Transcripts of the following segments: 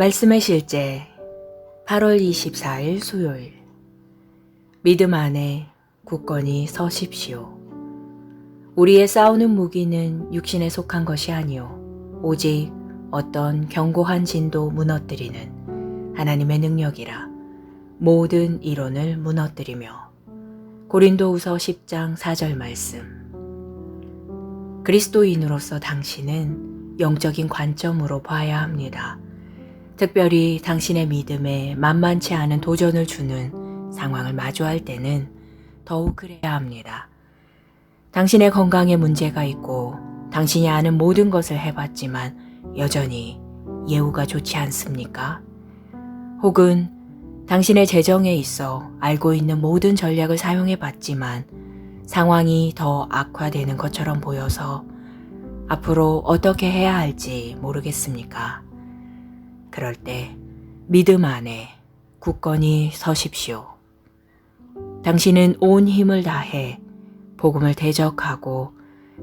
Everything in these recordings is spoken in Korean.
말씀의 실제 8월 24일 수요일. 믿음 안에 굳건히 서십시오. 우리의 싸우는 무기는 육신에 속한 것이 아니요 오직 어떤 견고한 진도 무너뜨리는 하나님의 능력이라. 모든 이론을 무너뜨리며. 고린도후서 10장 4절 말씀. 그리스도인으로서 당신은 영적인 관점으로 봐야 합니다. 특별히 당신의 믿음에 만만치 않은 도전을 주는 상황을 마주할 때는 더욱 그래야 합니다. 당신의 건강에 문제가 있고 당신이 아는 모든 것을 해봤지만 여전히 예후가 좋지 않습니까? 혹은 당신의 재정에 있어 알고 있는 모든 전략을 사용해봤지만 상황이 더 악화되는 것처럼 보여서 앞으로 어떻게 해야 할지 모르겠습니까? 그럴 때 믿음 안에 굳건히 서십시오. 당신은 온 힘을 다해 복음을 대적하고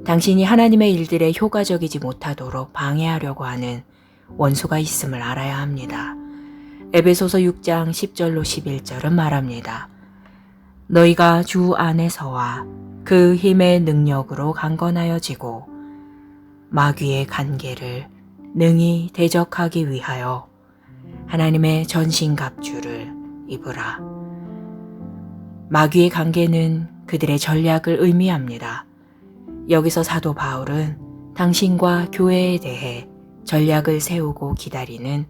당신이 하나님의 일들에 효과적이지 못하도록 방해하려고 하는 원수가 있음을 알아야 합니다. 에베소서 6장 10절로 11절은 말합니다. 너희가 주 안에서와 그 힘의 능력으로 강건하여지고 마귀의 간계를 능히 대적하기 위하여 하나님의 전신갑주를 입으라. 마귀의 관계는 그들의 전략을 의미합니다. 여기서 사도 바울은 당신과 교회에 대해 전략을 세우고 기다리는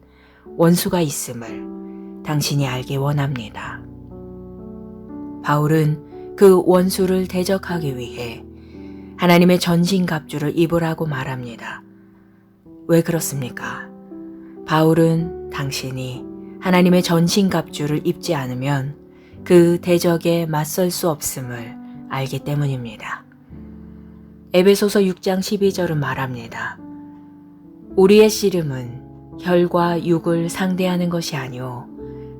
원수가 있음을 당신이 알기 원합니다. 바울은 그 원수를 대적하기 위해 하나님의 전신갑주를 입으라고 말합니다. 왜 그렇습니까? 바울은 당신이 하나님의 전신갑주를 입지 않으면 그 대적에 맞설 수 없음을 알기 때문입니다. 에베소서 6장 12절은 말합니다. 우리의 씨름은 혈과 육을 상대하는 것이 아니오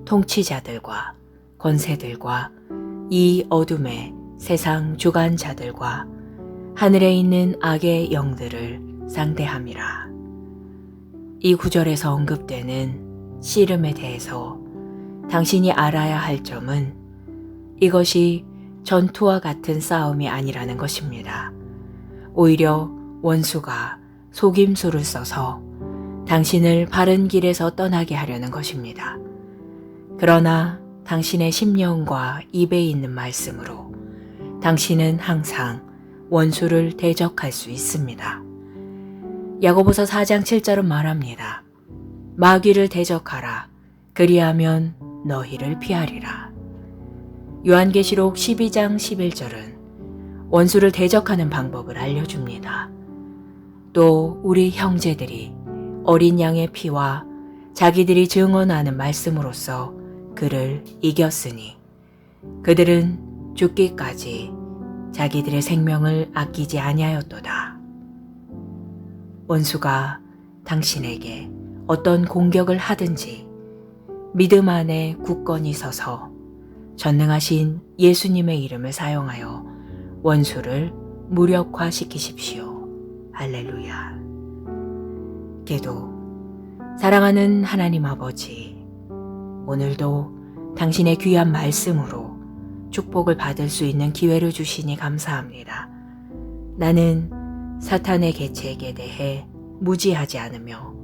통치자들과 권세들과 이 어둠의 세상 주관자들과 하늘에 있는 악의 영들을 상대함이라. 이 구절에서 언급되는 씨름에 대해서 당신이 알아야 할 점은 이것이 전투와 같은 싸움이 아니라는 것입니다. 오히려 원수가 속임수를 써서 당신을 바른 길에서 떠나게 하려는 것입니다. 그러나 당신의 심령과 입에 있는 말씀으로 당신은 항상 원수를 대적할 수 있습니다. 야고보서 4장 7절은 말합니다. 마귀를 대적하라. 그리하면 너희를 피하리라. 요한계시록 12장 11절은 원수를 대적하는 방법을 알려줍니다. 또 우리 형제들이 어린 양의 피와 자기들이 증언하는 말씀으로써 그를 이겼으니 그들은 죽기까지 자기들의 생명을 아끼지 아니하였도다. 원수가 당신에게 어떤 공격을 하든지 믿음 안에 굳건히 서서 전능하신 예수님의 이름을 사용하여 원수를 무력화시키십시오. 할렐루야. 기도. 사랑하는 하나님 아버지, 오늘도 당신의 귀한 말씀으로 축복을 받을 수 있는 기회를 주시니 감사합니다. 나는 사탄의 계책에 대해 무지하지 않으며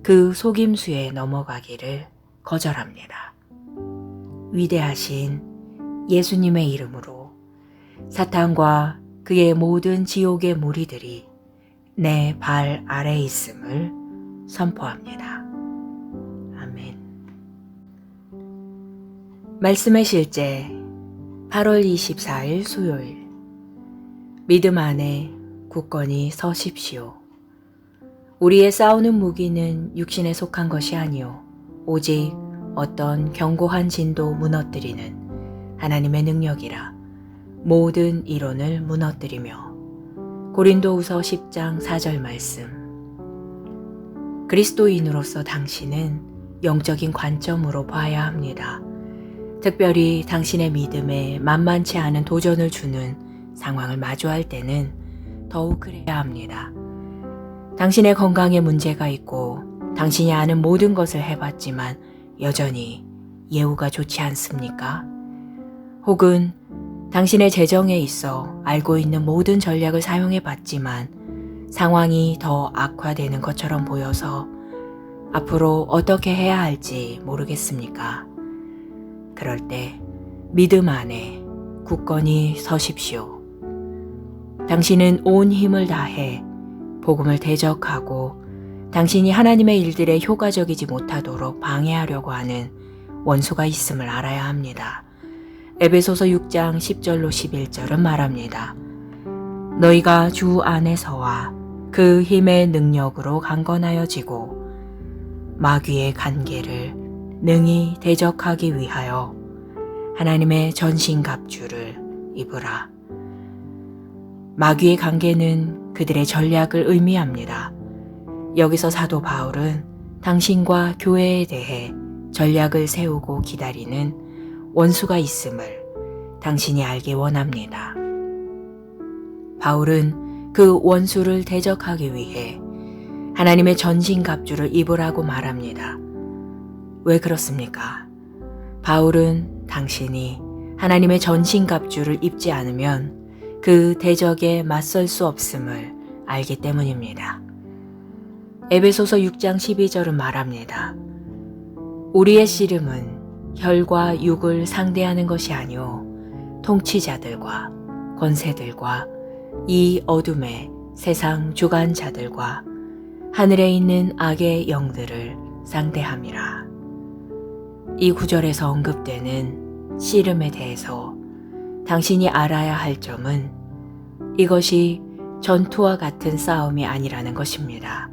그 속임수에 넘어가기를 거절합니다. 위대하신 예수님의 이름으로 사탄과 그의 모든 지옥의 무리들이 내 발 아래에 있음을 선포합니다. 아멘. 말씀의 실제 8월 24일 수요일. 믿음 안에 굳건히 서십시오. 우리의 싸우는 무기는 육신에 속한 것이 아니요 오직 어떤 견고한 진도 무너뜨리는 하나님의 능력이라. 모든 이론을 무너뜨리며. 고린도후서 10장 4절 말씀. 그리스도인으로서 당신은 영적인 관점으로 봐야 합니다. 특별히 당신의 믿음에 만만치 않은 도전을 주는 상황을 마주할 때는 더욱 그래야 합니다. 당신의 건강에 문제가 있고 당신이 아는 모든 것을 해봤지만 여전히 예후가 좋지 않습니까? 혹은 당신의 재정에 있어 알고 있는 모든 전략을 사용해봤지만 상황이 더 악화되는 것처럼 보여서 앞으로 어떻게 해야 할지 모르겠습니까? 그럴 때 믿음 안에 굳건히 서십시오. 당신은 온 힘을 다해 복음을 대적하고 당신이 하나님의 일들에 효과적이지 못하도록 방해하려고 하는 원수가 있음을 알아야 합니다. 에베소서 6장 10절로 11절은 말합니다. 너희가 주 안에서와 그 힘의 능력으로 강건하여지고 마귀의 간계를 능히 대적하기 위하여 하나님의 전신갑주를 입으라. 마귀의 관계는 그들의 전략을 의미합니다. 여기서 사도 바울은 당신과 교회에 대해 전략을 세우고 기다리는 원수가 있음을 당신이 알기 원합니다. 바울은 그 원수를 대적하기 위해 하나님의 전신갑주를 입으라고 말합니다. 왜 그렇습니까? 바울은 당신이 하나님의 전신갑주를 입지 않으면 그 대적에 맞설 수 없음을 알기 때문입니다. 에베소서 6장 12절은 말합니다. 우리의 씨름은 혈과 육을 상대하는 것이 아니오 통치자들과 권세들과 이 어둠의 세상 주관자들과 하늘에 있는 악의 영들을 상대함이라. 이 구절에서 언급되는 씨름에 대해서 당신이 알아야 할 점은 이것이 전투와 같은 싸움이 아니라는 것입니다.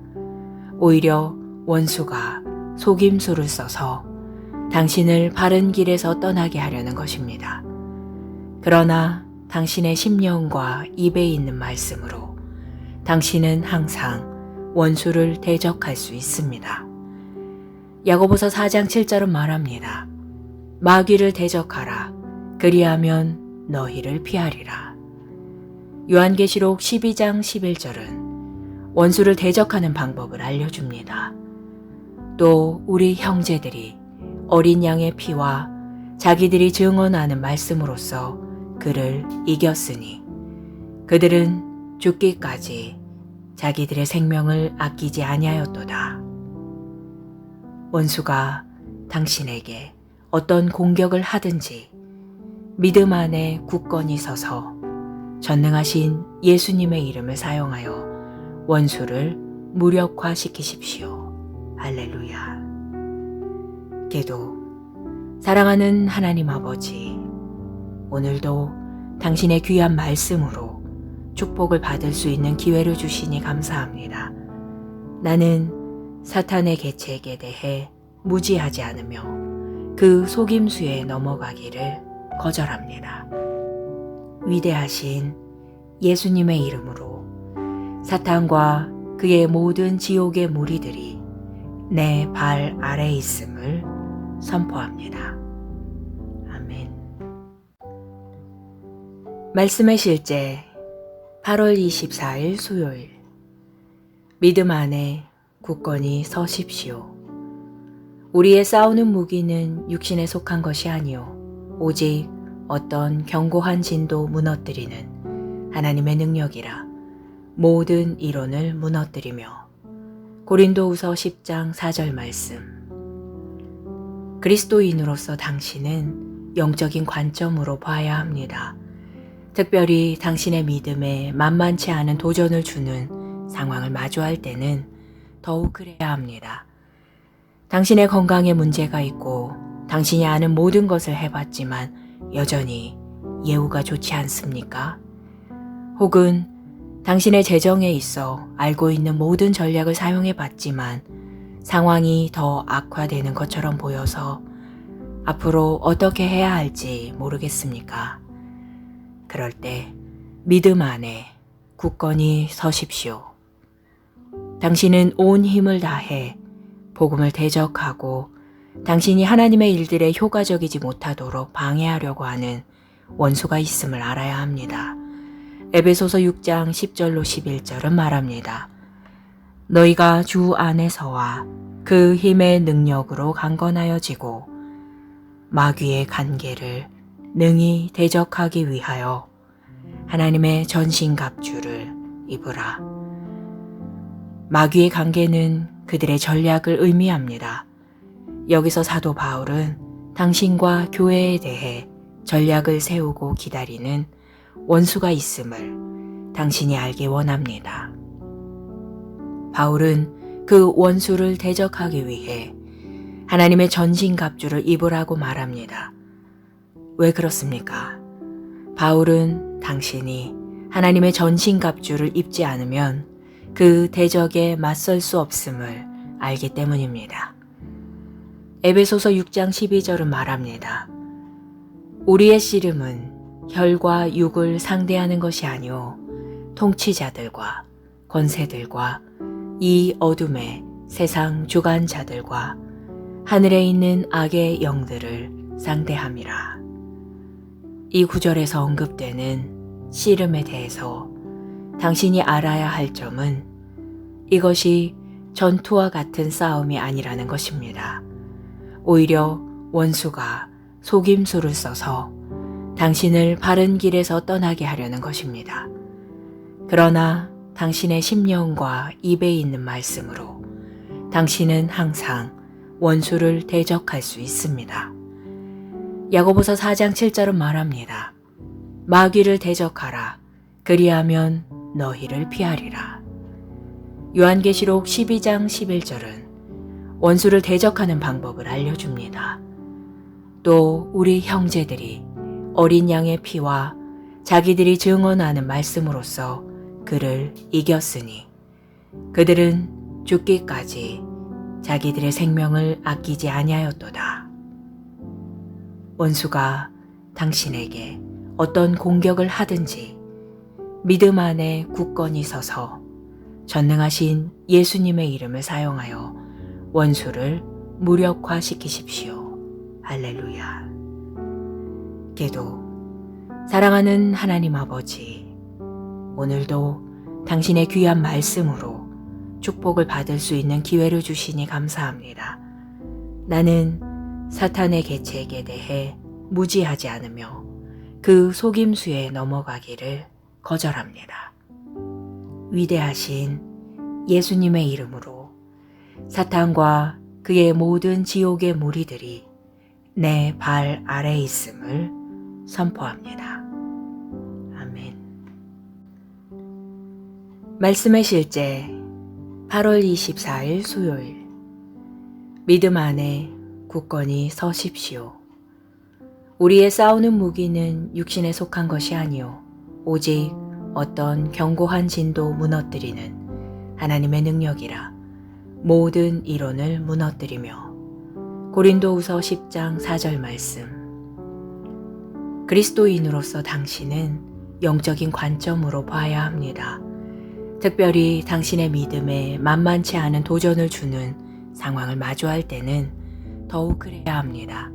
오히려 원수가 속임수를 써서 당신을 바른 길에서 떠나게 하려는 것입니다. 그러나 당신의 심령과 입에 있는 말씀으로 당신은 항상 원수를 대적할 수 있습니다. 야고보서 4장 7절은 말합니다. 마귀를 대적하라. 그리하면 너희를 피하리라. 요한계시록 12장 11절은 원수를 대적하는 방법을 알려줍니다. 또 우리 형제들이 어린 양의 피와 자기들이 증언하는 말씀으로써 그를 이겼으니 그들은 죽기까지 자기들의 생명을 아끼지 아니하였도다. 원수가 당신에게 어떤 공격을 하든지 믿음 안에 굳건히 서서 전능하신 예수님의 이름을 사용하여 원수를 무력화시키십시오. 할렐루야. 기도. 사랑하는 하나님 아버지, 오늘도 당신의 귀한 말씀으로 축복을 받을 수 있는 기회를 주시니 감사합니다. 나는 사탄의 계책에 대해 무지하지 않으며 그 속임수에 넘어가기를 거절합니다. 위대하신 예수님의 이름으로 사탄과 그의 모든 지옥의 무리들이 내 발 아래에 있음을 선포합니다. 아멘. 말씀의 실제 8월 24일 수요일. 믿음 안에 굳건히 서십시오. 우리의 싸우는 무기는 육신에 속한 것이 아니요 오직 어떤 견고한 진도 무너뜨리는 하나님의 능력이라. 모든 이론을 무너뜨리며. 고린도후서 10장 4절 말씀. 그리스도인으로서 당신은 영적인 관점으로 봐야 합니다. 특별히 당신의 믿음에 만만치 않은 도전을 주는 상황을 마주할 때는 더욱 그래야 합니다. 당신의 건강에 문제가 있고 당신이 아는 모든 것을 해봤지만 여전히 예후가 좋지 않습니까? 혹은 당신의 재정에 있어 알고 있는 모든 전략을 사용해봤지만 상황이 더 악화되는 것처럼 보여서 앞으로 어떻게 해야 할지 모르겠습니까? 그럴 때 믿음 안에 굳건히 서십시오. 당신은 온 힘을 다해 복음을 대적하고 당신이 하나님의 일들에 효과적이지 못하도록 방해하려고 하는 원수가 있음을 알아야 합니다. 에베소서 6장 10절로 11절은 말합니다. 너희가 주 안에서와 그 힘의 능력으로 강건하여지고 마귀의 간계를 능히 대적하기 위하여 하나님의 전신갑주를 입으라. 마귀의 관계는 그들의 전략을 의미합니다. 여기서 사도 바울은 당신과 교회에 대해 전략을 세우고 기다리는 원수가 있음을 당신이 알기 원합니다. 바울은 그 원수를 대적하기 위해 하나님의 전신갑주를 입으라고 말합니다. 왜 그렇습니까? 바울은 당신이 하나님의 전신갑주를 입지 않으면 그 대적에 맞설 수 없음을 알기 때문입니다. 에베소서 6장 12절은 말합니다. 우리의 씨름은 혈과 육을 상대하는 것이 아니오 통치자들과 권세들과 이 어둠의 세상 주관자들과 하늘에 있는 악의 영들을 상대함이라. 이 구절에서 언급되는 씨름에 대해서 당신이 알아야 할 점은 이것이 전투와 같은 싸움이 아니라는 것입니다. 오히려 원수가 속임수를 써서 당신을 바른 길에서 떠나게 하려는 것입니다. 그러나 당신의 심령과 입에 있는 말씀으로 당신은 항상 원수를 대적할 수 있습니다. 야고보서 4장 7절은 말합니다. 마귀를 대적하라. 그리하면 너희를 피하리라. 요한계시록 12장 11절은 원수를 대적하는 방법을 알려줍니다. 또 우리 형제들이 어린 양의 피와 자기들이 증언하는 말씀으로써 그를 이겼으니 그들은 죽기까지 자기들의 생명을 아끼지 아니하였도다. 원수가 당신에게 어떤 공격을 하든지 믿음 안에 굳건히 서서 전능하신 예수님의 이름을 사용하여 원수를 무력화시키십시오. 할렐루야. 기도. 사랑하는 하나님 아버지, 오늘도 당신의 귀한 말씀으로 축복을 받을 수 있는 기회를 주시니 감사합니다. 나는 사탄의 계책에 대해 무지하지 않으며 그 속임수에 넘어가기를 거절합니다. 위대하신 예수님의 이름으로 사탄과 그의 모든 지옥의 무리들이 내 발 아래에 있음을 선포합니다. 아멘. 말씀의 실제 8월 24일 수요일. 믿음 안에 굳건히 서십시오. 우리의 싸우는 무기는 육신에 속한 것이 아니요 오직 어떤 견고한 진도 무너뜨리는 하나님의 능력이라. 모든 이론을 무너뜨리며. 고린도후서 10장 4절 말씀. 그리스도인으로서 당신은 영적인 관점으로 봐야 합니다. 특별히 당신의 믿음에 만만치 않은 도전을 주는 상황을 마주할 때는 더욱 그래야 합니다.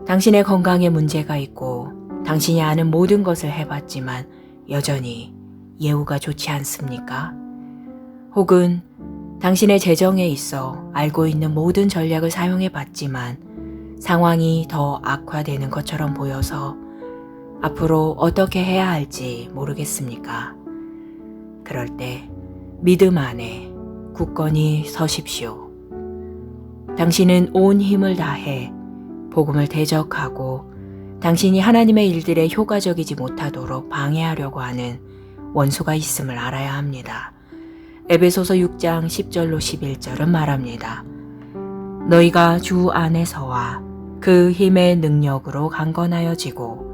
당신의 건강에 문제가 있고 당신이 아는 모든 것을 해봤지만 여전히 예후가 좋지 않습니까? 혹은 당신의 재정에 있어 알고 있는 모든 전략을 사용해봤지만 상황이 더 악화되는 것처럼 보여서 앞으로 어떻게 해야 할지 모르겠습니까? 그럴 때 믿음 안에 굳건히 서십시오. 당신은 온 힘을 다해 복음을 대적하고 당신이 하나님의 일들에 효과적이지 못하도록 방해하려고 하는 원수가 있음을 알아야 합니다. 에베소서 6장 10절로 11절은 말합니다. 너희가 주 안에서와 그 힘의 능력으로 강건하여지고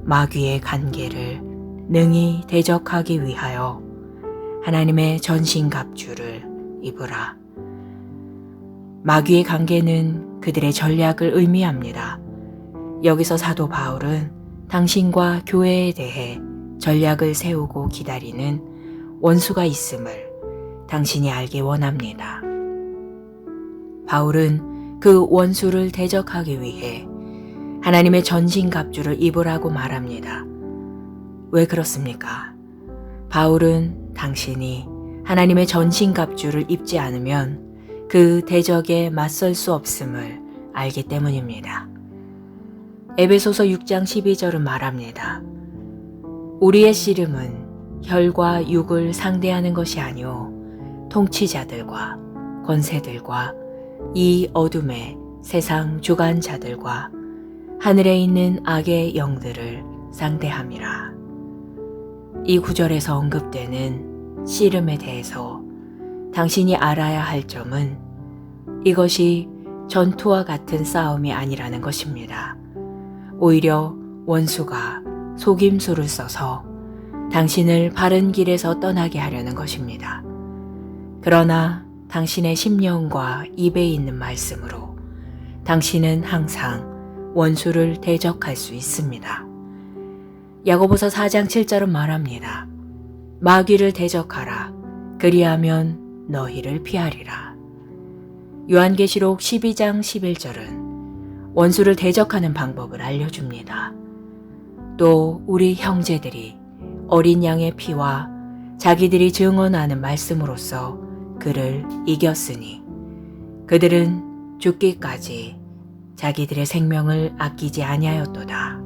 마귀의 간계를 능히 대적하기 위하여 하나님의 전신갑주를 입으라. 마귀의 관계는 그들의 전략을 의미합니다. 여기서 사도 바울은 당신과 교회에 대해 전략을 세우고 기다리는 원수가 있음을 당신이 알기 원합니다. 바울은 그 원수를 대적하기 위해 하나님의 전신갑주를 입으라고 말합니다. 왜 그렇습니까? 바울은 당신이 하나님의 전신갑주를 입지 않으면 그 대적에 맞설 수 없음을 알기 때문입니다. 에베소서 6장 12절은 말합니다. 우리의 씨름은 혈과 육을 상대하는 것이 아니오 통치자들과 권세들과 이 어둠의 세상 주관자들과 하늘에 있는 악의 영들을 상대함이라. 이 구절에서 언급되는 씨름에 대해서 당신이 알아야 할 점은 이것이 전투와 같은 싸움이 아니라는 것입니다. 오히려 원수가 속임수를 써서 당신을 바른 길에서 떠나게 하려는 것입니다. 그러나 당신의 심령과 입에 있는 말씀으로 당신은 항상 원수를 대적할 수 있습니다. 야고보서 4장 7절은 말합니다. 마귀를 대적하라. 그리하면 너희를 피하리라. 요한계시록 12장 11절은 원수를 대적하는 방법을 알려줍니다. 또 우리 형제들이 어린 양의 피와 자기들이 증언하는 말씀으로써 그를 이겼으니 그들은 죽기까지 자기들의 생명을 아끼지 아니하였도다.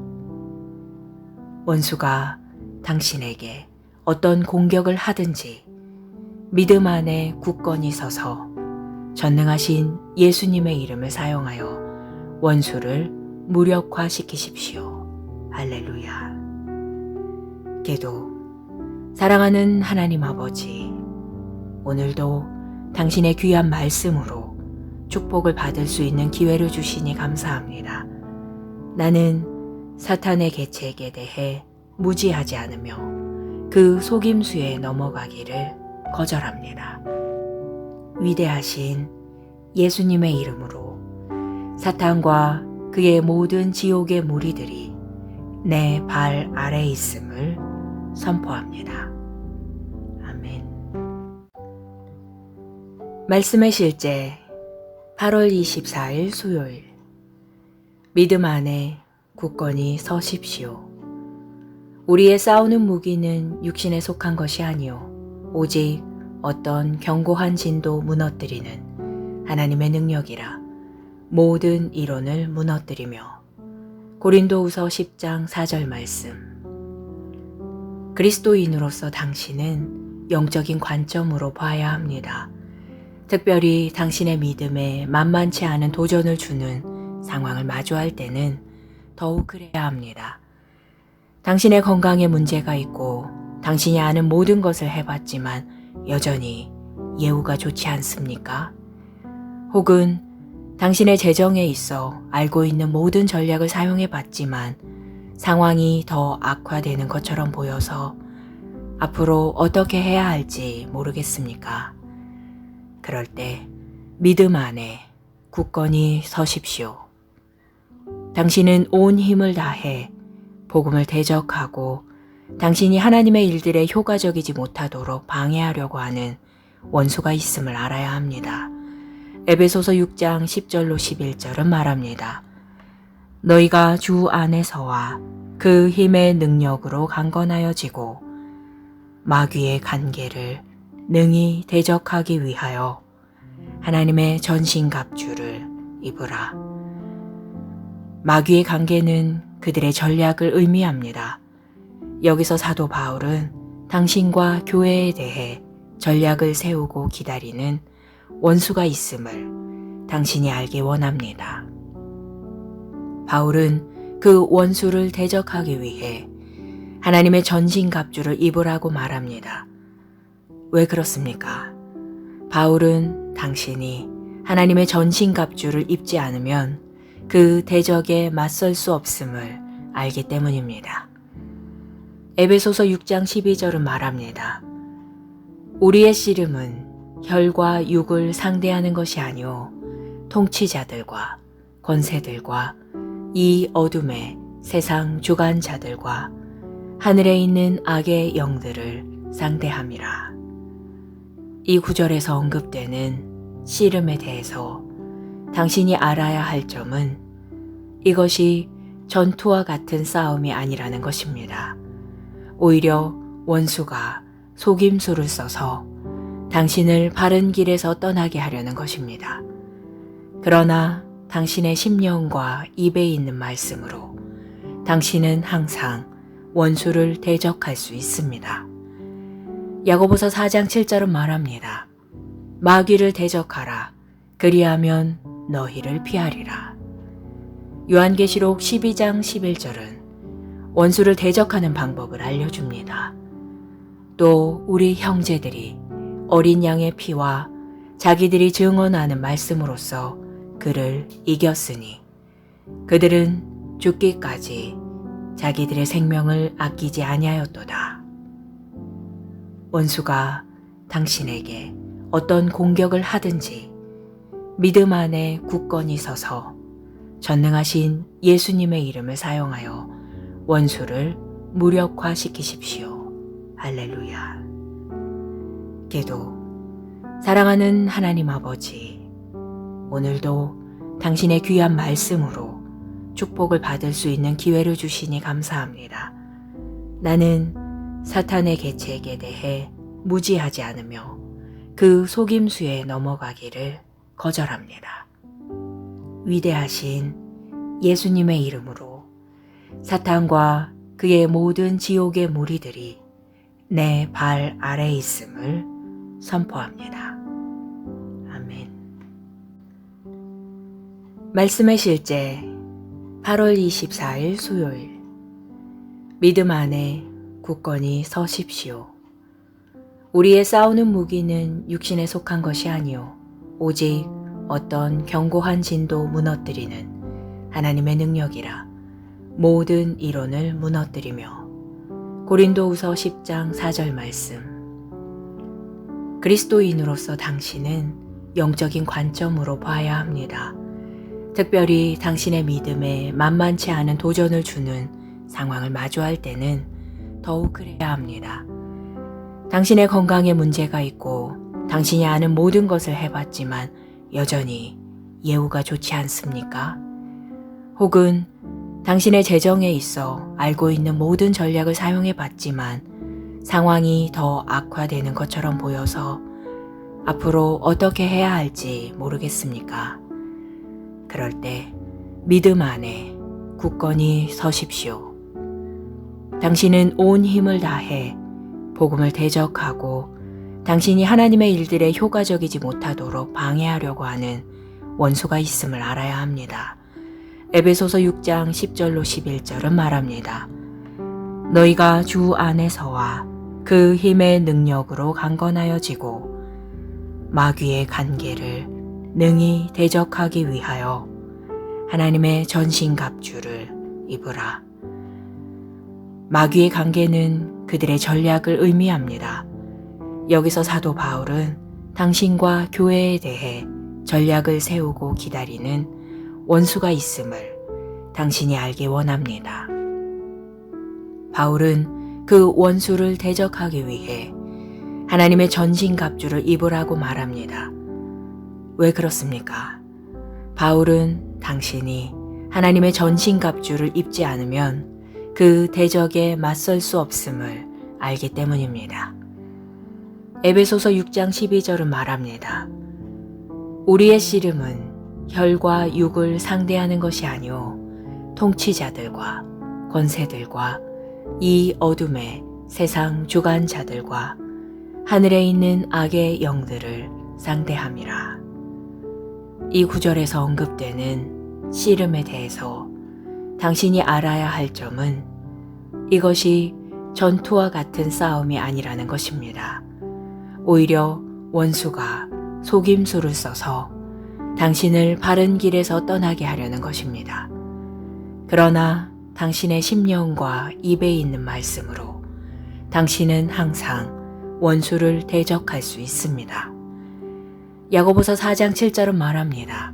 원수가 당신에게 어떤 공격을 하든지 믿음 안에 굳건히 서서 전능하신 예수님의 이름을 사용하여 원수를 무력화시키십시오. 할렐루야. 기도. 사랑하는 하나님 아버지, 오늘도 당신의 귀한 말씀으로 축복을 받을 수 있는 기회를 주시니 감사합니다. 나는 사탄의 계책에 대해 무지하지 않으며 그 속임수에 넘어가기를 거절합니다. 위대하신 예수님의 이름으로 사탄과 그의 모든 지옥의 무리들이 내 발 아래에 있음을 선포합니다. 아멘. 말씀의 실제 8월 24일 수요일. 믿음 안에 굳건히 서십시오. 우리의 싸우는 무기는 육신에 속한 것이 아니요 오직 어떤 견고한 진도 무너뜨리는 하나님의 능력이라. 모든 이론을 무너뜨리며. 고린도후서 10장 4절 말씀. 그리스도인으로서 당신은 영적인 관점으로 봐야 합니다. 특별히 당신의 믿음에 만만치 않은 도전을 주는 상황을 마주할 때는 더욱 그래야 합니다. 당신의 건강에 문제가 있고 당신이 아는 모든 것을 해봤지만 여전히 예후가 좋지 않습니까? 혹은 당신의 재정에 있어 알고 있는 모든 전략을 사용해봤지만 상황이 더 악화되는 것처럼 보여서 앞으로 어떻게 해야 할지 모르겠습니까? 그럴 때 믿음 안에 굳건히 서십시오. 당신은 온 힘을 다해 복음을 대적하고 당신이 하나님의 일들에 효과적이지 못하도록 방해하려고 하는 원수가 있음을 알아야 합니다. 에베소서 6장 10절로 11절은 말합니다. 너희가 주 안에서와 그 힘의 능력으로 강건하여지고 마귀의 간계를 능히 대적하기 위하여 하나님의 전신갑주를 입으라. 마귀의 관계는 그들의 전략을 의미합니다. 여기서 사도 바울은 당신과 교회에 대해 전략을 세우고 기다리는 원수가 있음을 당신이 알기 원합니다. 바울은 그 원수를 대적하기 위해 하나님의 전신갑주를 입으라고 말합니다. 왜 그렇습니까? 바울은 당신이 하나님의 전신갑주를 입지 않으면 그 대적에 맞설 수 없음을 알기 때문입니다. 에베소서 6장 12절은 말합니다. 우리의 씨름은 혈과 육을 상대하는 것이 아니오 통치자들과 권세들과 이 어둠의 세상 주관자들과 하늘에 있는 악의 영들을 상대함이라. 이 구절에서 언급되는 씨름에 대해서 당신이 알아야 할 점은 이것이 전투와 같은 싸움이 아니라는 것입니다. 오히려 원수가 속임수를 써서 당신을 바른 길에서 떠나게 하려는 것입니다. 그러나 당신의 심령과 입에 있는 말씀으로 당신은 항상 원수를 대적할 수 있습니다. 야고보서 4장 7절은 말합니다. 마귀를 대적하라. 그리하면 너희를 피하리라. 요한계시록 12장 11절은 원수를 대적하는 방법을 알려줍니다. 또 우리 형제들이 어린 양의 피와 자기들이 증언하는 말씀으로써 그를 이겼으니 그들은 죽기까지 자기들의 생명을 아끼지 아니하였도다. 원수가 당신에게 어떤 공격을 하든지 믿음 안에 굳건히 서서 전능하신 예수님의 이름을 사용하여 원수를 무력화시키십시오. 할렐루야. 기도. 사랑하는 하나님 아버지, 오늘도 당신의 귀한 말씀으로 축복을 받을 수 있는 기회를 주시니 감사합니다. 나는 사탄의 계책에 대해 무지하지 않으며 그 속임수에 넘어가기를 거절합니다. 위대하신 예수님의 이름으로 사탄과 그의 모든 지옥의 무리들이 내 발 아래에 있음을 선포합니다. 아멘. 말씀의 실제 8월 24일 수요일. 믿음 안에 굳건히 서십시오. 우리의 싸우는 무기는 육신에 속한 것이 아니요 오직 어떤 견고한 진도 무너뜨리는 하나님의 능력이라. 모든 이론을 무너뜨리며. 고린도후서 10장 4절 말씀. 그리스도인으로서 당신은 영적인 관점으로 봐야 합니다. 특별히 당신의 믿음에 만만치 않은 도전을 주는 상황을 마주할 때는 더욱 그래야 합니다. 당신의 건강에 문제가 있고 당신이 아는 모든 것을 해봤지만 여전히 예후가 좋지 않습니까? 혹은 당신의 재정에 있어 알고 있는 모든 전략을 사용해봤지만 상황이 더 악화되는 것처럼 보여서 앞으로 어떻게 해야 할지 모르겠습니까? 그럴 때 믿음 안에 굳건히 서십시오. 당신은 온 힘을 다해 복음을 대적하고 당신이 하나님의 일들에 효과적이지 못하도록 방해하려고 하는 원수가 있음을 알아야 합니다. 에베소서 6장 10절로 11절은 말합니다. 너희가 주 안에서와 그 힘의 능력으로 강건하여지고 마귀의 간계를 능히 대적하기 위하여 하나님의 전신갑주를 입으라. 마귀의 관계는 그들의 전략을 의미합니다. 여기서 사도 바울은 당신과 교회에 대해 전략을 세우고 기다리는 원수가 있음을 당신이 알기 원합니다. 바울은 그 원수를 대적하기 위해 하나님의 전신갑주를 입으라고 말합니다. 왜 그렇습니까? 바울은 당신이 하나님의 전신갑주를 입지 않으면 그 대적에 맞설 수 없음을 알기 때문입니다. 에베소서 6장 12절은 말합니다. 우리의 씨름은 혈과 육을 상대하는 것이 아니오 통치자들과 권세들과 이 어둠의 세상 주관자들과 하늘에 있는 악의 영들을 상대함이라. 이 구절에서 언급되는 씨름에 대해서 당신이 알아야 할 점은 이것이 전투와 같은 싸움이 아니라는 것입니다. 오히려 원수가 속임수를 써서 당신을 바른 길에서 떠나게 하려는 것입니다. 그러나 당신의 심령과 입에 있는 말씀으로 당신은 항상 원수를 대적할 수 있습니다. 야고보서 4장 7절은 말합니다.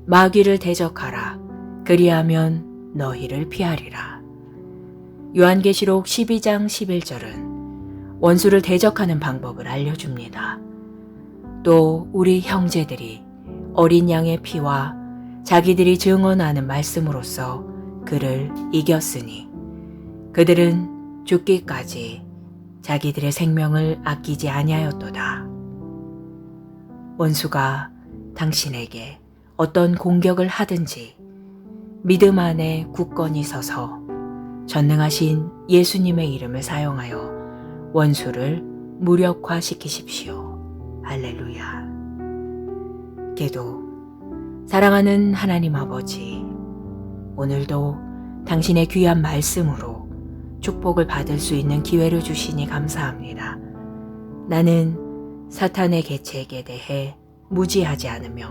마귀를 대적하라. 그리하면 너희를 피하리라. 요한계시록 12장 11절은 원수를 대적하는 방법을 알려줍니다. 또 우리 형제들이 어린 양의 피와 자기들이 증언하는 말씀으로써 그를 이겼으니 그들은 죽기까지 자기들의 생명을 아끼지 아니하였도다. 원수가 당신에게 어떤 공격을 하든지 믿음 안에 굳건히 서서 전능하신 예수님의 이름을 사용하여 원수를 무력화시키십시오. 할렐루야. 기도. 사랑하는 하나님 아버지, 오늘도 당신의 귀한 말씀으로 축복을 받을 수 있는 기회를 주시니 감사합니다. 나는 사탄의 계책에 대해 무지하지 않으며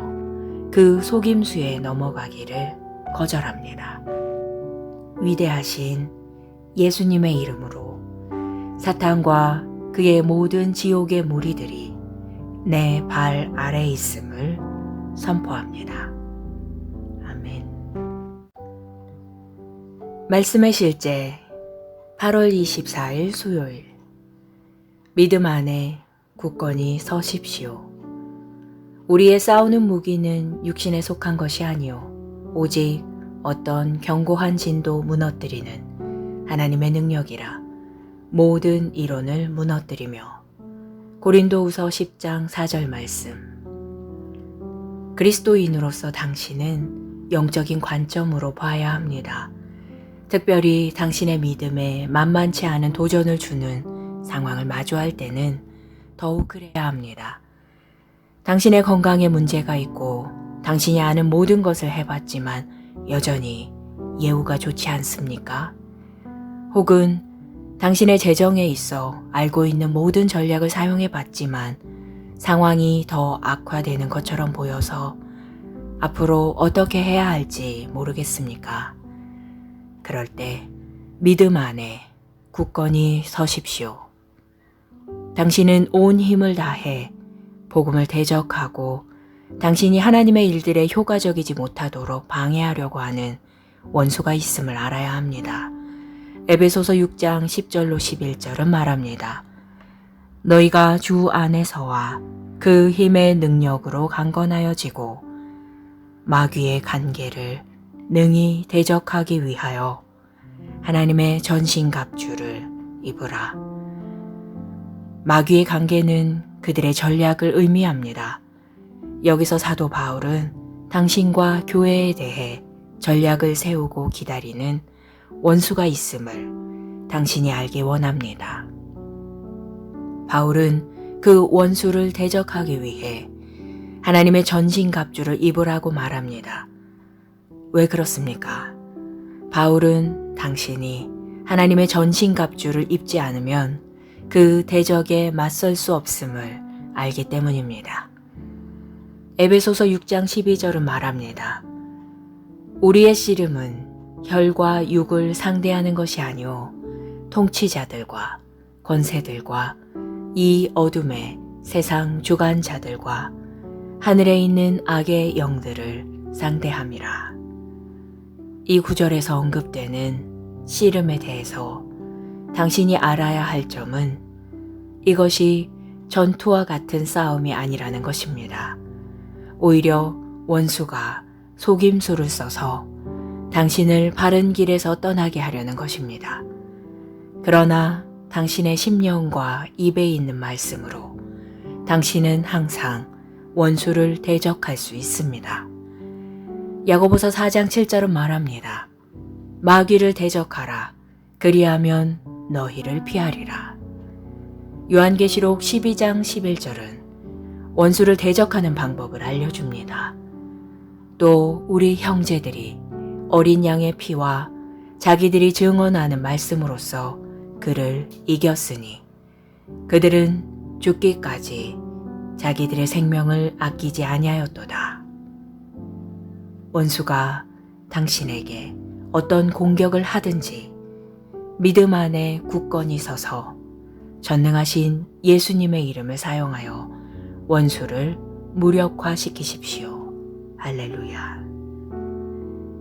그 속임수에 넘어가기를 거절합니다. 위대하신 예수님의 이름으로 사탄과 그의 모든 지옥의 무리들이 내 발 아래에 있음을 선포합니다. 아멘. 말씀의 실제 8월 24일 수요일. 믿음 안에 굳건히 서십시오. 우리의 싸우는 무기는 육신에 속한 것이 아니요 오직 어떤 견고한 진도 무너뜨리는 하나님의 능력이라. 모든 이론을 무너뜨리며. 고린도후서 10장 4절 말씀. 그리스도인으로서 당신은 영적인 관점으로 봐야 합니다. 특별히 당신의 믿음에 만만치 않은 도전을 주는 상황을 마주할 때는 더욱 그래야 합니다. 당신의 건강에 문제가 있고 당신이 아는 모든 것을 해봤지만 여전히 예후가 좋지 않습니까? 혹은 당신의 재정에 있어 알고 있는 모든 전략을 사용해봤지만 상황이 더 악화되는 것처럼 보여서 앞으로 어떻게 해야 할지 모르겠습니까? 그럴 때 믿음 안에 굳건히 서십시오. 당신은 온 힘을 다해 복음을 대적하고 당신이 하나님의 일들에 효과적이지 못하도록 방해하려고 하는 원수가 있음을 알아야 합니다. 에베소서 6장 10절로 11절은 말합니다. 너희가 주 안에서와 그 힘의 능력으로 강건하여지고 마귀의 간계를 능히 대적하기 위하여 하나님의 전신갑주를 입으라. 마귀의 관계는 그들의 전략을 의미합니다. 여기서 사도 바울은 당신과 교회에 대해 전략을 세우고 기다리는 원수가 있음을 당신이 알기 원합니다. 바울은 그 원수를 대적하기 위해 하나님의 전신갑주를 입으라고 말합니다. 왜 그렇습니까? 바울은 당신이 하나님의 전신갑주를 입지 않으면 그 대적에 맞설 수 없음을 알기 때문입니다. 에베소서 6장 12절은 말합니다. 우리의 씨름은 혈과 육을 상대하는 것이 아니오 통치자들과 권세들과 이 어둠의 세상 주관자들과 하늘에 있는 악의 영들을 상대함이라. 이 구절에서 언급되는 씨름에 대해서 당신이 알아야 할 점은 이것이 전투와 같은 싸움이 아니라는 것입니다. 오히려 원수가 속임수를 써서 당신을 바른 길에서 떠나게 하려는 것입니다. 그러나 당신의 심령과 입에 있는 말씀으로 당신은 항상 원수를 대적할 수 있습니다. 야고보서 4장 7절은 말합니다. 마귀를 대적하라. 그리하면 너희를 피하리라. 요한계시록 12장 11절은 원수를 대적하는 방법을 알려줍니다. 또 우리 형제들이 어린 양의 피와 자기들이 증언하는 말씀으로써 그를 이겼으니 그들은 죽기까지 자기들의 생명을 아끼지 아니하였도다. 원수가 당신에게 어떤 공격을 하든지 믿음 안에 굳건히 서서 전능하신 예수님의 이름을 사용하여 원수를 무력화시키십시오. 할렐루야.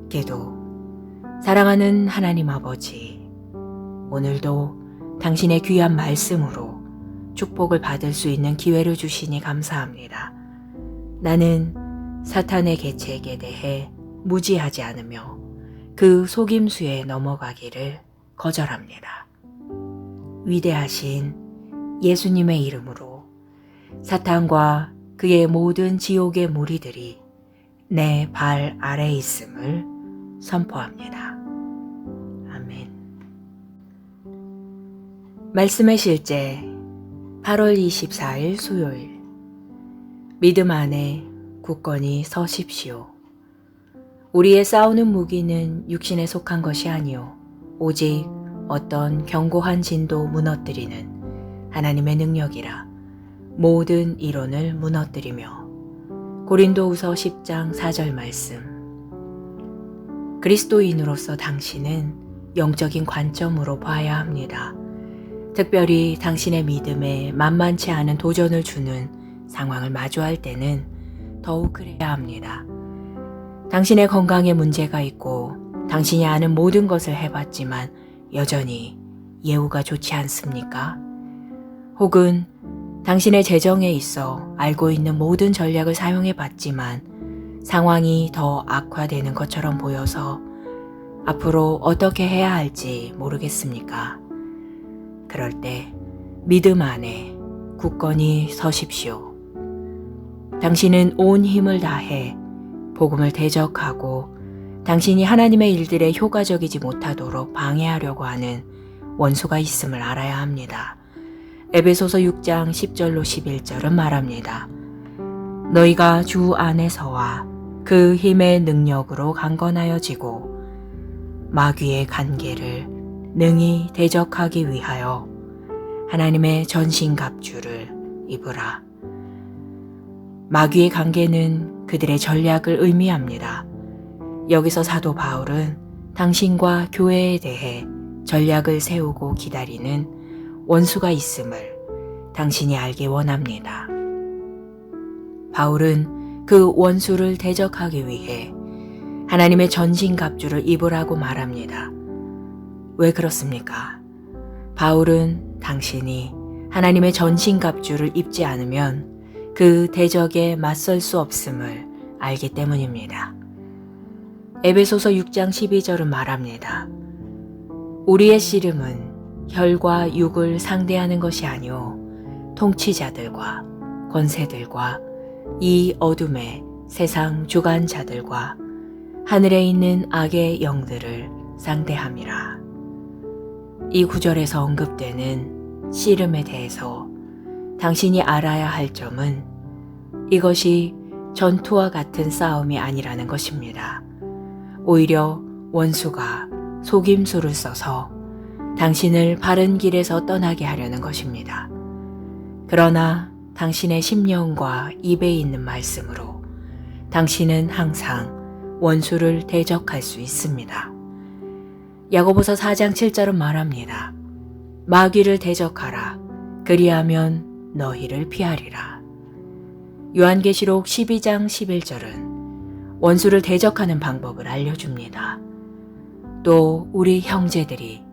기도. 사랑하는 하나님 아버지, 오늘도 당신의 귀한 말씀으로 축복을 받을 수 있는 기회를 주시니 감사합니다. 나는 사탄의 계책에 대해 무지하지 않으며 그 속임수에 넘어가기를 거절합니다. 위대하신 예수님의 이름으로 사탄과 그의 모든 지옥의 무리들이 내 발 아래에 있음을 선포합니다. 아멘. 말씀의 실제 8월 24일 수요일. 믿음 안에 굳건히 서십시오. 우리의 싸우는 무기는 육신에 속한 것이 아니요 오직 어떤 견고한 진도 무너뜨리는 하나님의 능력이라. 모든 이론을 무너뜨리며. 고린도후서 10장 4절 말씀. 그리스도인으로서 당신은 영적인 관점으로 봐야 합니다. 특별히 당신의 믿음에 만만치 않은 도전을 주는 상황을 마주할 때는 더욱 그래야 합니다. 당신의 건강에 문제가 있고 당신이 아는 모든 것을 해봤지만 여전히 예후가 좋지 않습니까? 혹은 당신의 재정에 있어 알고 있는 모든 전략을 사용해봤지만 상황이 더 악화되는 것처럼 보여서 앞으로 어떻게 해야 할지 모르겠습니까? 그럴 때 믿음 안에 굳건히 서십시오. 당신은 온 힘을 다해 복음을 대적하고 당신이 하나님의 일들에 효과적이지 못하도록 방해하려고 하는 원수가 있음을 알아야 합니다. 에베소서 6장 10절로 11절은 말합니다. 너희가 주 안에서와 그 힘의 능력으로 강건하여지고 마귀의 간계를 능히 대적하기 위하여 하나님의 전신갑주를 입으라. 마귀의 관계는 그들의 전략을 의미합니다. 여기서 사도 바울은 당신과 교회에 대해 전략을 세우고 기다리는 원수가 있음을 당신이 알기 원합니다. 바울은 그 원수를 대적하기 위해 하나님의 전신갑주를 입으라고 말합니다. 왜 그렇습니까? 바울은 당신이 하나님의 전신갑주를 입지 않으면 그 대적에 맞설 수 없음을 알기 때문입니다. 에베소서 6장 12절은 말합니다. 우리의 씨름은 혈과 육을 상대하는 것이 아니오 통치자들과 권세들과 이 어둠의 세상 주관자들과 하늘에 있는 악의 영들을 상대함이라. 이 구절에서 언급되는 씨름에 대해서 당신이 알아야 할 점은 이것이 전투와 같은 싸움이 아니라는 것입니다. 오히려 원수가 속임수를 써서 당신을 바른 길에서 떠나게 하려는 것입니다. 그러나 당신의 심령과 입에 있는 말씀으로 당신은 항상 원수를 대적할 수 있습니다. 야고보서 4장 7절은 말합니다. 마귀를 대적하라. 그리하면 너희를 피하리라. 요한계시록 12장 11절은 원수를 대적하는 방법을 알려줍니다. 또 우리 형제들이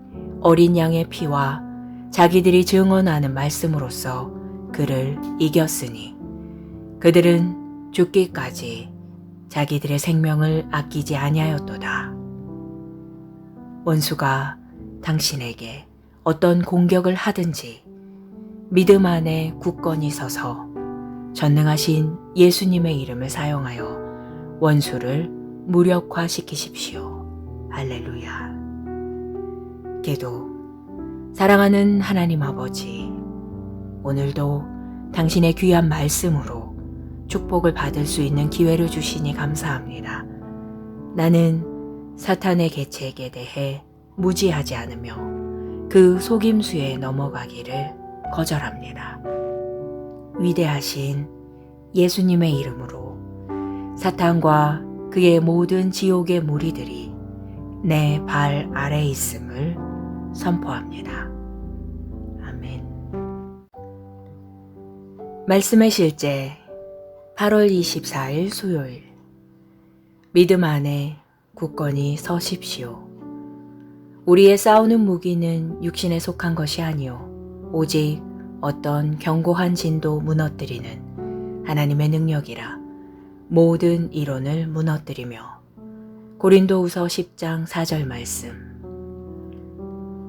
어린 양의 피와 자기들이 증언하는 말씀으로써 그를 이겼으니 그들은 죽기까지 자기들의 생명을 아끼지 아니하였도다. 원수가 당신에게 어떤 공격을 하든지 믿음 안에 굳건히 서서 전능하신 예수님의 이름을 사용하여 원수를 무력화시키십시오. 할렐루야. 기도. 사랑하는 하나님 아버지, 오늘도 당신의 귀한 말씀으로 축복을 받을 수 있는 기회를 주시니 감사합니다. 나는 사탄의 계책에 대해 무지하지 않으며 그 속임수에 넘어가기를 거절합니다. 위대하신 예수님의 이름으로 사탄과 그의 모든 지옥의 무리들이 내 발 아래에 있음을 선포합니다. 아멘. 말씀의 실제 8월 24일 수요일. 믿음 안에 굳건히 서십시오. 우리의 싸우는 무기는 육신에 속한 것이 아니요 오직 어떤 견고한 진도 무너뜨리는 하나님의 능력이라. 모든 이론을 무너뜨리며. 고린도후서 10장 4절 말씀.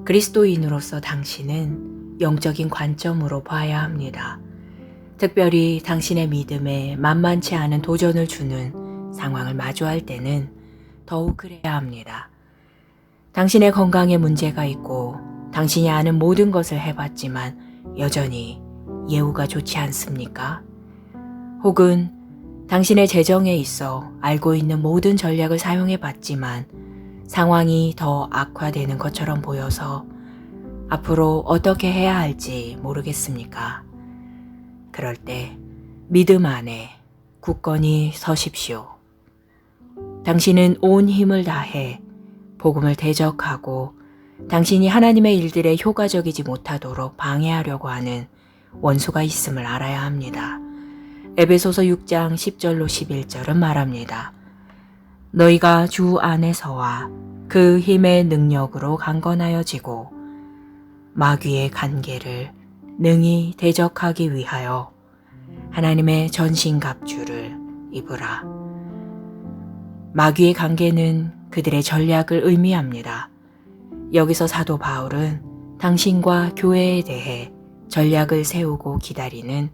그리스도인으로서 당신은 영적인 관점으로 봐야 합니다. 특별히 당신의 믿음에 만만치 않은 도전을 주는 상황을 마주할 때는 더욱 그래야 합니다. 당신의 건강에 문제가 있고 당신이 아는 모든 것을 해봤지만 여전히 예후가 좋지 않습니까? 혹은 당신의 재정에 있어 알고 있는 모든 전략을 사용해봤지만 상황이 더 악화되는 것처럼 보여서 앞으로 어떻게 해야 할지 모르겠습니까? 그럴 때 믿음 안에 굳건히 서십시오. 당신은 온 힘을 다해 복음을 대적하고 당신이 하나님의 일들에 효과적이지 못하도록 방해하려고 하는 원수가 있음을 알아야 합니다. 에베소서 6장 10절로 11절은 말합니다. 너희가 주 안에서와 그 힘의 능력으로 강건하여지고 마귀의 간계를 능히 대적하기 위하여 하나님의 전신갑주를 입으라. 마귀의 관계는 그들의 전략을 의미합니다. 여기서 사도 바울은 당신과 교회에 대해 전략을 세우고 기다리는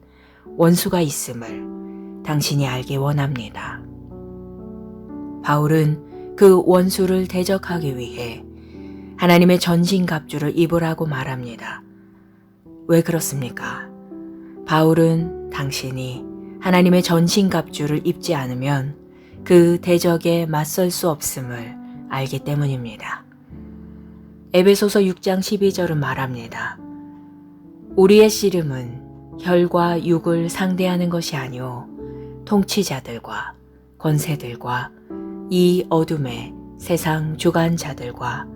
원수가 있음을 당신이 알기 원합니다. 바울은 그 원수를 대적하기 위해 하나님의 전신갑주를 입으라고 말합니다. 왜 그렇습니까? 바울은 당신이 하나님의 전신갑주를 입지 않으면 그 대적에 맞설 수 없음을 알기 때문입니다. 에베소서 6장 12절은 말합니다. 우리의 씨름은 혈과 육을 상대하는 것이 아니오 통치자들과 권세들과 이 어둠의 세상 주관자들과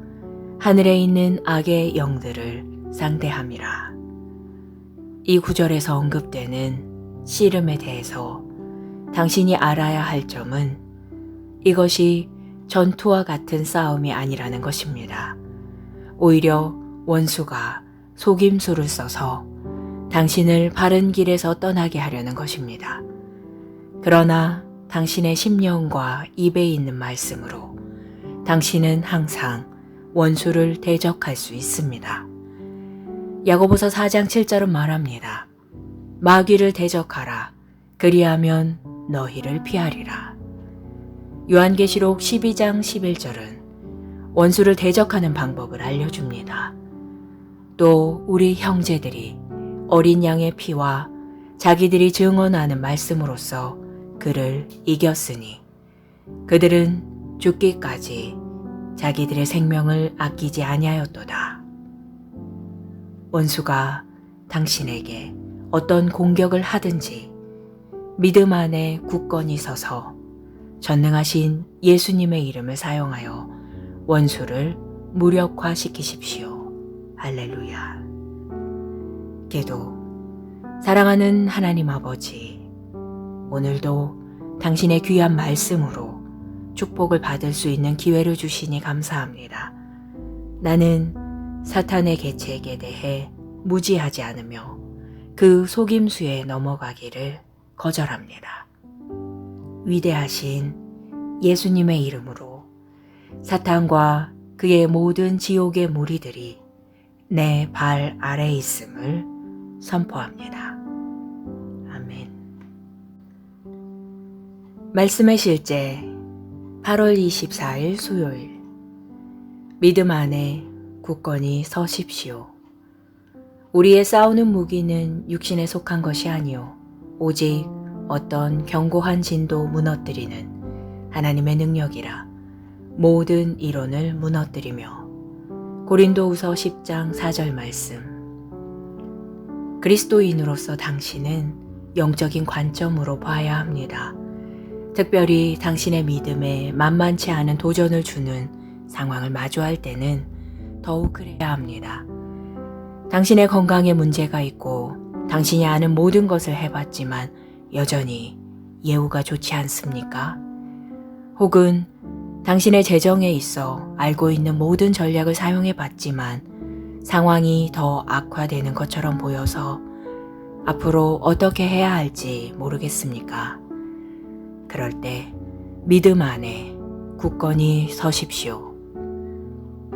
하늘에 있는 악의 영들을 상대함이라. 이 구절에서 언급되는 씨름에 대해서 당신이 알아야 할 점은 이것이 전투와 같은 싸움이 아니라는 것입니다. 오히려 원수가 속임수를 써서 당신을 바른 길에서 떠나게 하려는 것입니다. 그러나 당신의 심령과 입에 있는 말씀으로 당신은 항상 원수를 대적할 수 있습니다. 야고보서 4장 7절은 말합니다. 마귀를 대적하라. 그리하면 너희를 피하리라. 요한계시록 12장 11절은 원수를 대적하는 방법을 알려줍니다. 또 우리 형제들이 어린 양의 피와 자기들이 증언하는 말씀으로써 그를 이겼으니 그들은 죽기까지 자기들의 생명을 아끼지 아니하였도다. 원수가 당신에게 어떤 공격을 하든지 믿음 안에 굳건히 서서 전능하신 예수님의 이름을 사용하여 원수를 무력화시키십시오. 할렐루야. 기도. 사랑하는 하나님 아버지, 오늘도 당신의 귀한 말씀으로 축복을 받을 수 있는 기회를 주시니 감사합니다. 나는 사탄의 계책에 대해 무지하지 않으며 그 속임수에 넘어가기를 거절합니다. 위대하신 예수님의 이름으로 사탄과 그의 모든 지옥의 무리들이 내 발 아래에 있음을 선포합니다. 아멘. 말씀의 실제 8월 24일 수요일. 믿음 안에 굳건히 서십시오. 우리의 싸우는 무기는 육신에 속한 것이 아니요 오직 어떤 견고한 진도 무너뜨리는 하나님의 능력이라. 모든 이론을 무너뜨리며. 고린도후서 10장 4절 말씀. 그리스도인으로서 당신은 영적인 관점으로 봐야 합니다. 특별히 당신의 믿음에 만만치 않은 도전을 주는 상황을 마주할 때는 더욱 그래야 합니다. 당신의 건강에 문제가 있고 당신이 아는 모든 것을 해봤지만 여전히 예후가 좋지 않습니까? 혹은 당신의 재정에 있어 알고 있는 모든 전략을 사용해봤지만 상황이 더 악화되는 것처럼 보여서 앞으로 어떻게 해야 할지 모르겠습니까? 그럴 때 믿음 안에 굳건히 서십시오.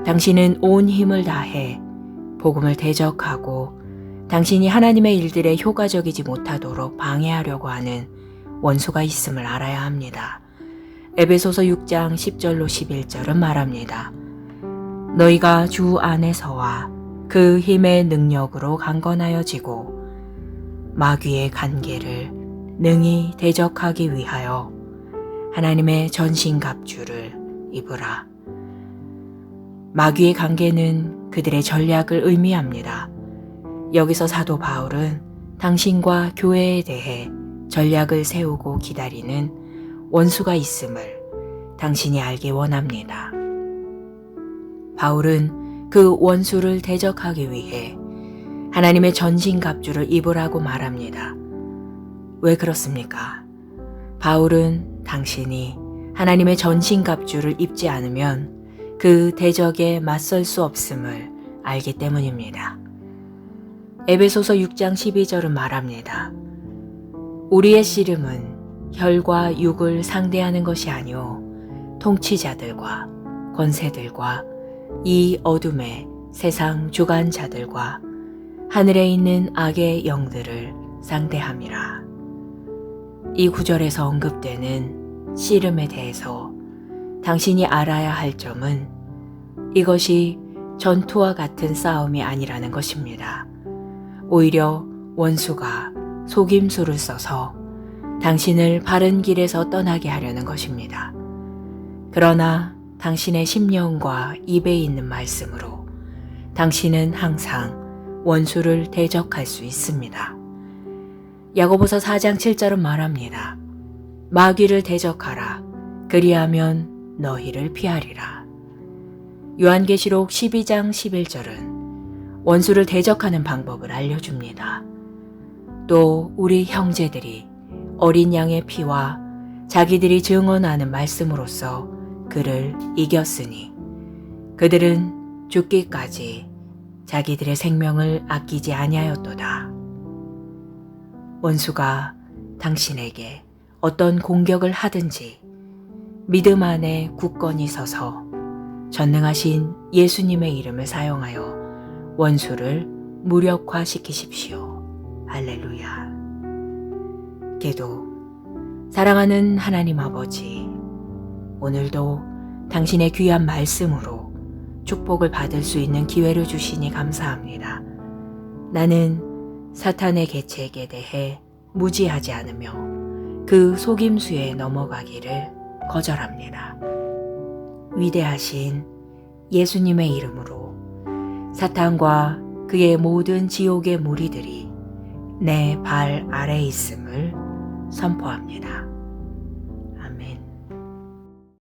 당신은 온 힘을 다해 복음을 대적하고 당신이 하나님의 일들에 효과적이지 못하도록 방해하려고 하는 원수가 있음을 알아야 합니다. 에베소서 6장 10절로 11절은 말합니다. 너희가 주 안에서와 그 힘의 능력으로 강건하여지고 마귀의 간계를 능히 대적하기 위하여 하나님의 전신갑주를 입으라. 마귀의 관계는 그들의 전략을 의미합니다. 여기서 사도 바울은 당신과 교회에 대해 전략을 세우고 기다리는 원수가 있음을 당신이 알기 원합니다. 바울은 그 원수를 대적하기 위해 하나님의 전신갑주를 입으라고 말합니다. 왜 그렇습니까? 바울은 당신이 하나님의 전신갑주를 입지 않으면 그 대적에 맞설 수 없음을 알기 때문입니다. 에베소서 6장 12절은 말합니다. 우리의 씨름은 혈과 육을 상대하는 것이 아니오 통치자들과 권세들과 이 어둠의 세상 주관자들과 하늘에 있는 악의 영들을 상대함이라. 이 구절에서 언급되는 씨름에 대해서 당신이 알아야 할 점은 이것이 전투와 같은 싸움이 아니라는 것입니다. 오히려 원수가 속임수를 써서 당신을 바른 길에서 떠나게 하려는 것입니다. 그러나 당신의 심령과 입에 있는 말씀으로 당신은 항상 원수를 대적할 수 있습니다. 야고보서 4장 7절은 말합니다. 마귀를 대적하라. 그리하면 너희를 피하리라. 요한계시록 12장 11절은 원수를 대적하는 방법을 알려줍니다. 또 우리 형제들이 어린 양의 피와 자기들이 증언하는 말씀으로써 그를 이겼으니 그들은 죽기까지 자기들의 생명을 아끼지 아니하였도다. 원수가 당신에게 어떤 공격을 하든지 믿음 안에 굳건히 서서 전능하신 예수님의 이름을 사용하여 원수를 무력화시키십시오. 할렐루야. 기도. 사랑하는 하나님 아버지, 오늘도 당신의 귀한 말씀으로 축복을 받을 수 있는 기회를 주시니 감사합니다. 나는 사탄의 계책에 대해 무지하지 않으며 그 속임수에 넘어가기를 거절합니다. 위대하신 예수님의 이름으로 사탄과 그의 모든 지옥의 무리들이 내 발 아래에 있음을 선포합니다.